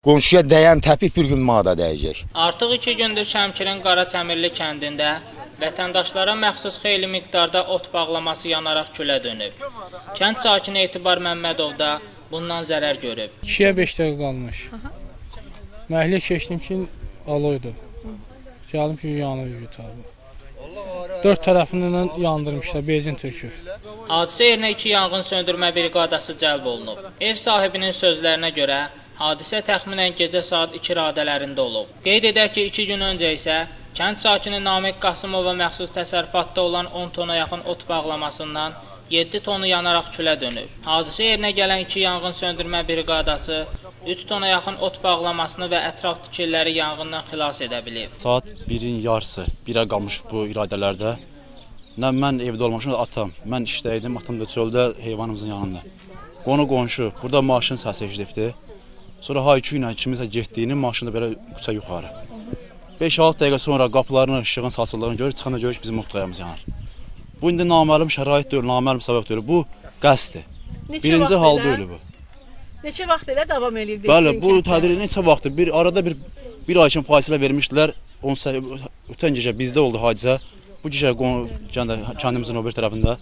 Qonşuya dəyən təpik bir gün mənə də dəyəcək. Artıq 2 gündür Şəmkirin Qaraçəmirli kəndində vətəndaşlara məxsus xeyli miqdarda ot bağlaması yanaraq külə dönüb. Kənd sakini Etibar Məmmədov da bundan zərər görüb. 2-yə 5 dəqiqə qalmış. Məhəllə keçdim ki, aloydu. Gəldim ki, yanır yutardı. 4 tərəfindən yandırmışlar, benzin tökür. Hadisə yerinə 2 yanğın söndürmə briqadası cəlb olunub. Ev sahibinin sözlərinə görə hadisə təxminən gecə saat 2 radələrində olub. Qeyd edək ki, 2 gün öncə isə kənd sakini Namiq Qasımova məxsus təsərrüfatda olan 10 tona yaxın ot bağlamasından 7 tonu yanaraq külə dönüb. Hadisə yerinə gələn 2 yanğın söndürmə briqadası 3 tona yaxın ot bağlamasını və ətraf tikililəri yanğından xilas edə bilib. Saat 1-in yarısı, 1-ə qalmış bu iradələrdə. Nə mən evdə olmamışım, atam. Mən işdəydim, atam da çöldə heyvanımızın yanında. Qonşu, burada maşın səsi eşidibdi. Sonra hay-küy ilə kimisə getdiyini maşında belə uça yuxarı. 5-6 dəqiqə sonra qapılarının işığın saçıldığını görür, çıxanda görür ki, bizim oturayımız yanar. Bu indi naməlum şərait deyil, naməlum səbəb deyil. Bu qəsdir. Birinci halda ölü bu. Neçə vaxt elə davam eləyir? Bəli, bu tədbir neçə vaxtdır? Arada bir ay üçün fasilə vermişdilər. Ötən gecə bizdə oldu hadisə. Bu gecə kəndimizin o bir tərəfində.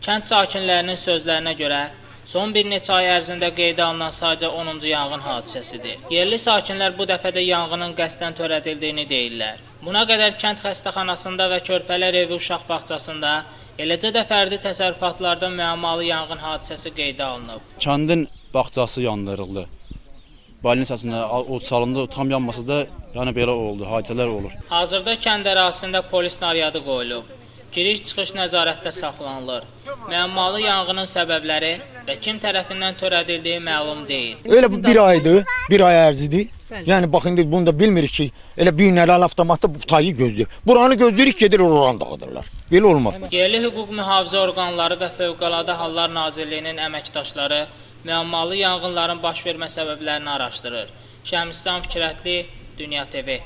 Kənd sakinlərinin sözlərinə görə son bir neçə ay ərzində qeydə alınan sadəcə 10-cu yanğın hadisəsidir. Yerli sakinlər bu dəfə də yanğının qəsdən törədildiyini deyirlər. Buna qədər kənd xəstəxanasında və Körpələr evi uşaq bağçasında, eləcə də fərdi təsərrüfatlarda müəmmalı yanğın hadisəsi qeydə alınıb. Kəndin bağçası yandırıldı. Balnisasında od salındı, tam yanmasa da yəni belə oldu, hadisələr olur. Hazırda kənd ərazisində polis naryadı qoyulub. Giriş-çıxış nəzarətdə saxlanılır. Müəmmalı yanğının səbəbləri və kim tərəfindən törədildiyi məlum deyil. Elə bu bir aydır, bir ay ərzidir. Yəni bax indi bunu da bilmirik ki, elə binəli avtomatda bu tayı gözləyir. Buranı gözləyirik, gedir oranı dağıdırlar. Belə olmaz. Yerli hüquq mühafizə orqanları və Fövqəladə Hallar Nazirliyinin əməkdaşları müəmmalı yanğınların baş vermə səbəblərini araşdırır. Şəmstan Fikrətli, Dünya TV.